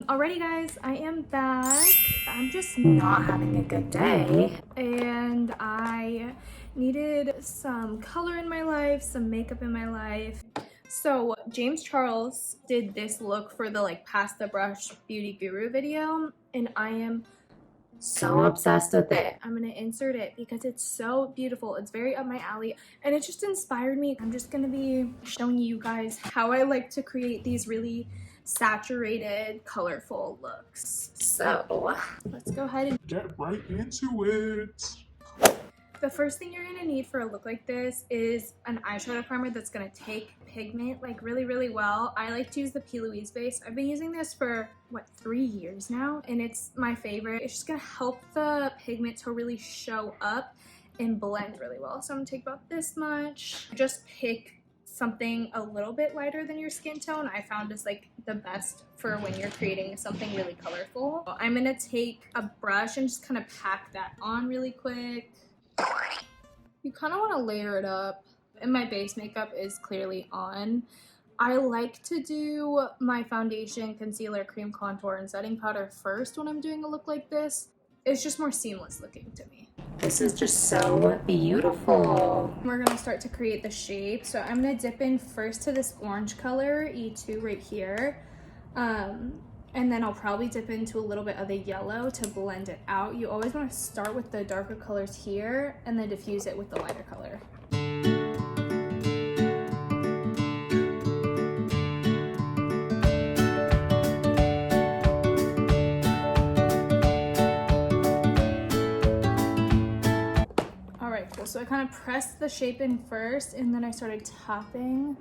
Alrighty guys, I am back. I'm just not having a good day and I needed some color in my life, some makeup in my life. So James Charles did this look for the Pass the Brush Beauty Guru video and I am so obsessed with it. I'm gonna insert it because it's so beautiful. It's very up my alley and it just inspired me. I'm just gonna be showing you guys how I like to create these really saturated, colorful looks. So let's go ahead and get right into it. the first thing you're gonna need for a look like this is an eyeshadow primer that's gonna take pigment really well. I like to use the P. Louise base. I've been using this for what, 3 years now, and it's my favorite. It's just gonna help the pigment to really show up and blend really well. So I'm gonna take about this much. Just pick something a little bit lighter than your skin tone. I found is the best for when you're creating something really colorful. I'm gonna take a brush and just kind of pack that on really quick. You kind of want to layer it up, and my base makeup is clearly on. I like to do my foundation, concealer, cream contour, and setting powder first when I'm doing a look like this. It's just more seamless looking to me. This is just so beautiful. We're gonna start to create the shape. So I'm gonna dip in first to this orange color, E2 right here. And then I'll probably dip into a little bit of the yellow to blend it out. You always want to start with the darker colors here and then diffuse it with the lighter color. Alright, cool. So I kind of pressed the shape in first and then I started tapping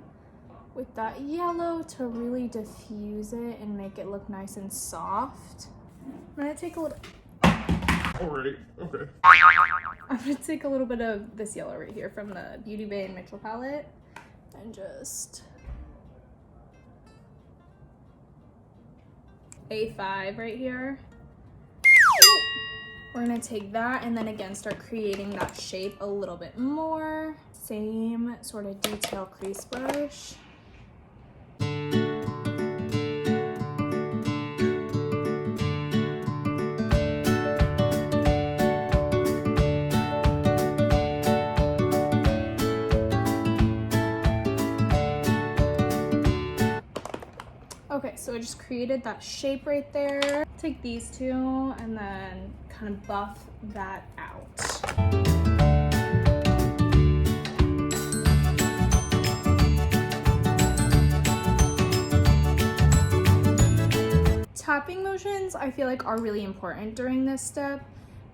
with that yellow to really diffuse it and make it look nice and soft. I'm gonna take a little... Alright, okay. I'm gonna take a little bit of this yellow right here from the Beauty Bay and Mitchell palette and just... A5 right here. We're gonna take that and then again start creating that shape a little bit more. Same sort of detail crease brush. Okay, so I just created that shape right there. Take these two and then kind of buff that out. Tapping motions I feel like are really important during this step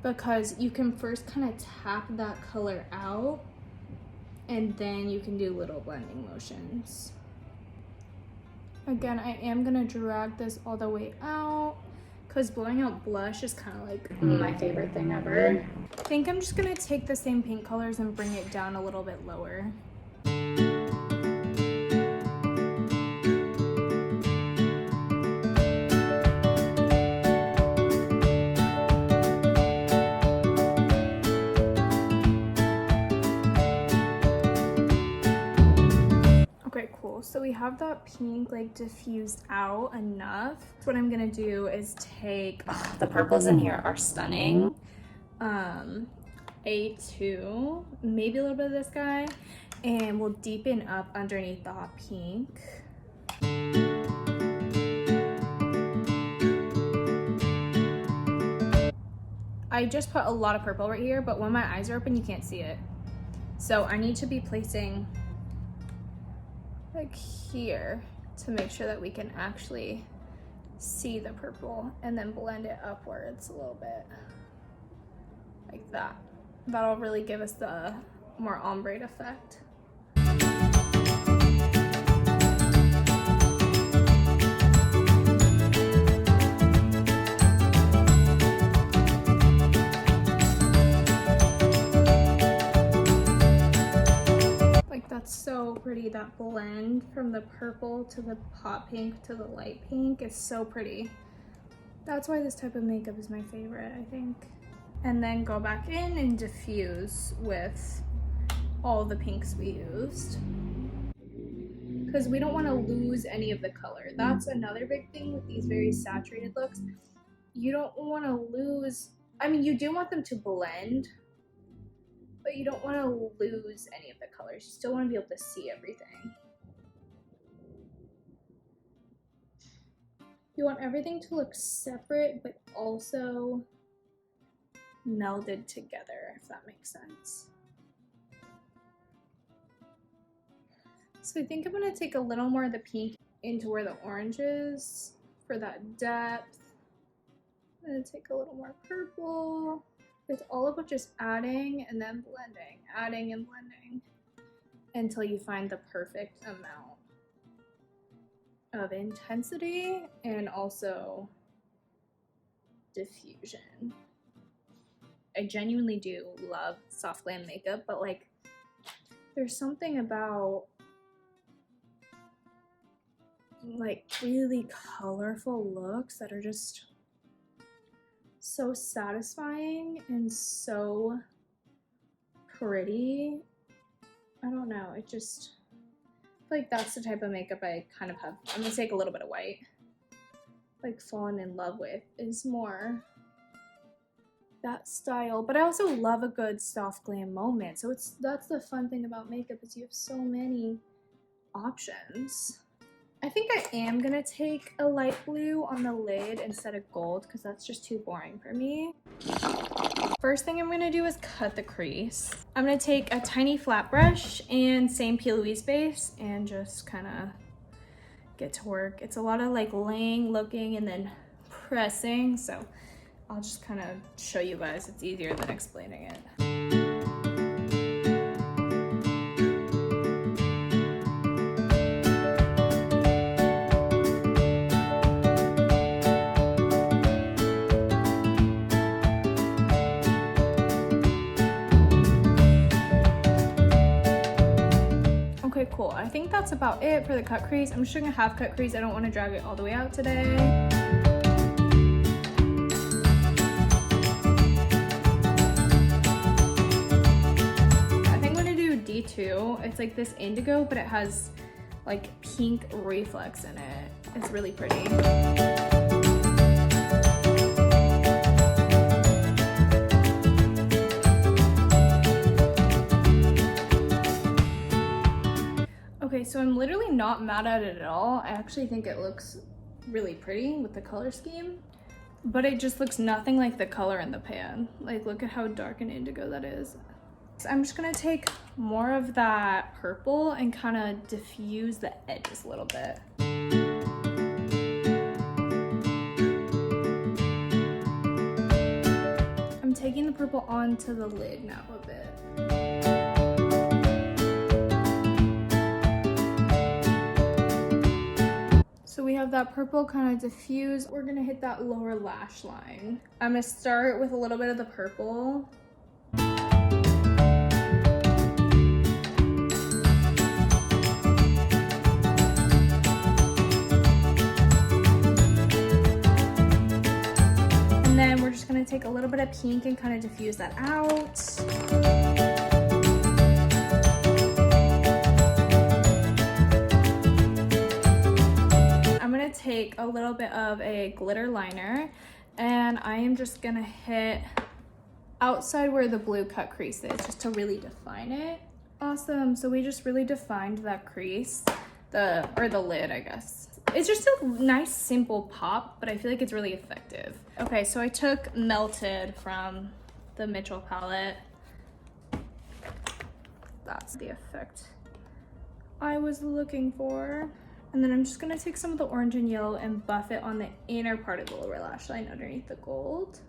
because you can first kind of tap that color out and then you can do little blending motions. Again, I am gonna drag this all the way out because blowing out blush is kind of My favorite thing ever. I think I'm just gonna take the same pink colors and bring it down a little bit lower. So we have that pink diffused out enough. What I'm gonna do is take The purples in here are stunning. A2, maybe a little bit of this guy, and we'll deepen up underneath the hot pink. I just put a lot of purple right here, but when my eyes are open, you can't see it. So I need to be placing here to make sure that we can actually see the purple and then blend it upwards a little bit like that. That'll really give us the more ombre effect. That's so pretty. That blend from the purple to the hot pink to the light pink is so pretty. That's why this type of makeup is my favorite, I think. And then go back in and diffuse with all the pinks we used. because we don't want to lose any of the color. That's another big thing with these very saturated looks. You don't want to lose, I mean, you do want them to blend, but you don't want to lose any of the colors. You still want to be able to see everything. You want everything to look separate, but also melded together, if that makes sense. So I think I'm gonna take a little more of the pink into where the orange is for that depth. I'm gonna take a little more purple. It's all about just adding and then blending, adding and blending until you find the perfect amount of intensity and also diffusion. I genuinely do love soft glam makeup, but like there's something about like really colorful looks that are just so satisfying and so pretty. I don't know, it just, I feel like that's the type of makeup I kind of have. I'm gonna take a little bit of white, like fallen in love with, is more that style. But I also love a good soft glam moment. So that's the fun thing about makeup, is you have so many options. I think I am gonna take a light blue on the lid instead of gold because that's just too boring for me. First thing I'm gonna do is cut the crease. I'm gonna take a tiny flat brush and same P. Louise base and just kind of get to work. It's a lot of like laying, looking, and then pressing. So I'll just kind of show you guys. It's easier than explaining it. Okay, cool. I think that's about it for the cut crease. I'm just doing a half cut crease. I don't want to drag it all the way out today. I think I'm gonna do D2. It's like this indigo, but it has like pink reflex in it. It's really pretty. Okay, so I'm literally not mad at it at all. I actually think it looks really pretty with the color scheme, but it just looks nothing like the color in the pan. Like, look at how dark and indigo that is. So I'm just gonna take more of that purple and kind of diffuse the edges a little bit. I'm taking the purple onto the lid now a bit. So we have that purple kind of diffuse. We're gonna hit that lower lash line. I'm gonna start with a little bit of the purple. And then we're just gonna take a little bit of pink and kind of diffuse that out. Take a little bit of a glitter liner and I am just gonna hit outside where the blue cut crease is just to really define it. Awesome, so we just really defined that crease, the lid, I guess. It's just a nice simple pop, but I feel like it's really effective. Okay, so I took Melted from the Mitchell palette. That's the effect I was looking for. And then I'm just gonna take some of the orange and yellow and buff it on the inner part of the lower lash line underneath the gold.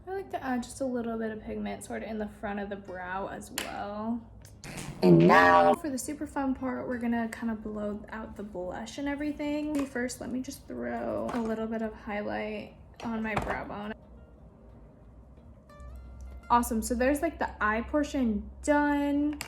I like to add just a little bit of pigment sort of in the front of the brow as well. And now for the super fun part, we're gonna kind of blow out the blush and everything. First, let me just throw a little bit of highlight on my brow bone. Awesome, so there's like the eye portion done.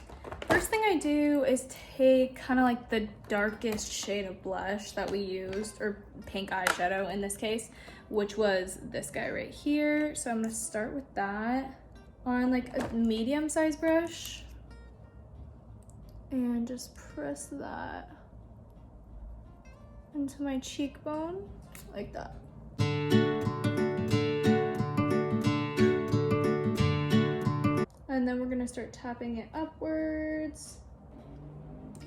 First thing I do is take kind of like the darkest shade of blush that we used, or pink eyeshadow in this case, which was this guy right here. So I'm gonna start with that on like a medium-sized brush and just press that into my cheekbone like that. And then we're gonna start tapping it upwards.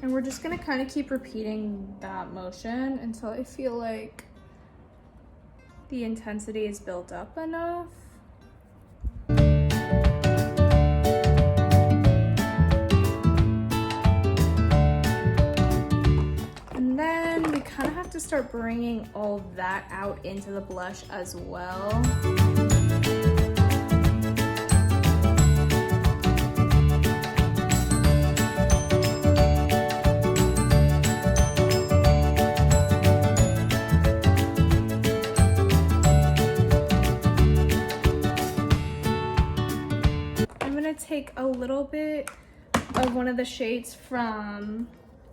And we're just gonna kind of keep repeating that motion until I feel like the intensity is built up enough. And then we kind of have to start bringing all that out into the blush as well. Take a little bit of one of the shades from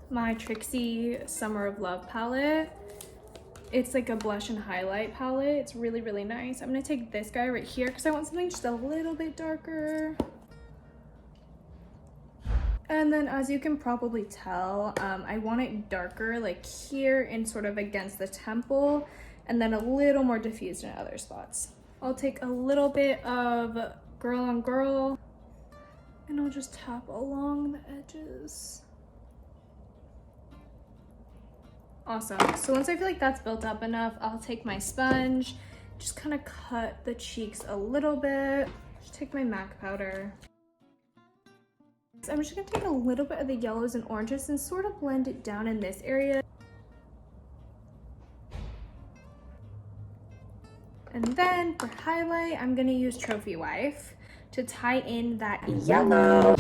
my Trixie Summer of Love palette. It's like a blush and highlight palette. It's really, really nice. I'm gonna take this guy right here because I want something just a little bit darker. And then, as you can probably tell, I want it darker like here and sort of against the temple, and then a little more diffused in other spots. I'll take a little bit of Girl on Girl, and I'll just tap along the edges. Awesome. So once I feel like that's built up enough, I'll take my sponge, just kind of cut the cheeks a little bit. Just take my MAC powder. So I'm just gonna take a little bit of the yellows and oranges and sort of blend it down in this area. And then for highlight, I'm gonna use Trophy Wife to tie in that yellow.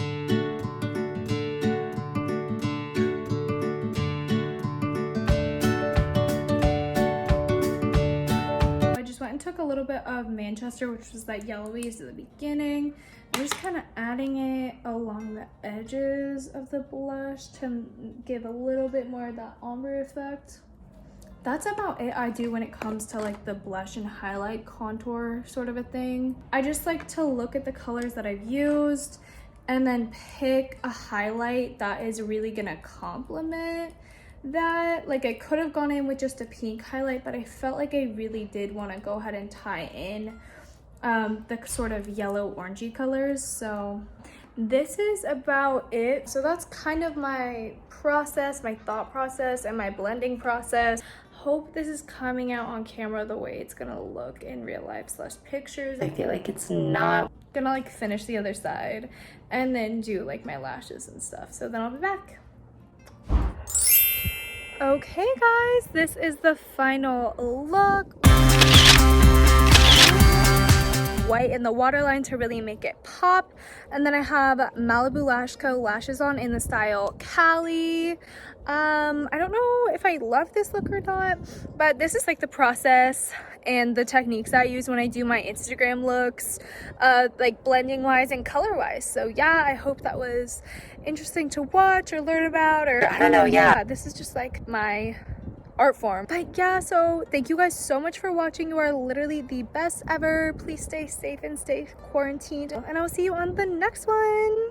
I just went and took a little bit of Manchester, which was that yellowies at the beginning. I'm just kind of adding it along the edges of the blush to give a little bit more of that ombre effect. That's about it I do when it comes to like the blush and highlight contour sort of a thing. I just like to look at the colors that I've used and then pick a highlight that is really gonna complement that. Like I could have gone in with just a pink highlight, but I felt like I really did want to go ahead and tie in the sort of yellow orangey colors. So this is about it. So that's kind of my process, my thought process, and my blending process. Hope this is coming out on camera the way it's gonna look in real life / pictures. I feel like it's not. Gonna like finish the other side and then do like my lashes and stuff. So then I'll be back. Okay guys, this is the final look. White in the waterline to really make it pop, and then I have Malibu Lash Co lashes on in the style Cali. I don't know if I love this look or not, but this is like the process and the techniques I use when I do my Instagram looks, like blending wise and color wise. So yeah, I hope that was interesting to watch or learn about, or I don't know, yeah. This is just like my art form. But yeah, so thank you guys so much for watching. You are literally the best ever. Please stay safe and stay quarantined, and I will see you on the next one.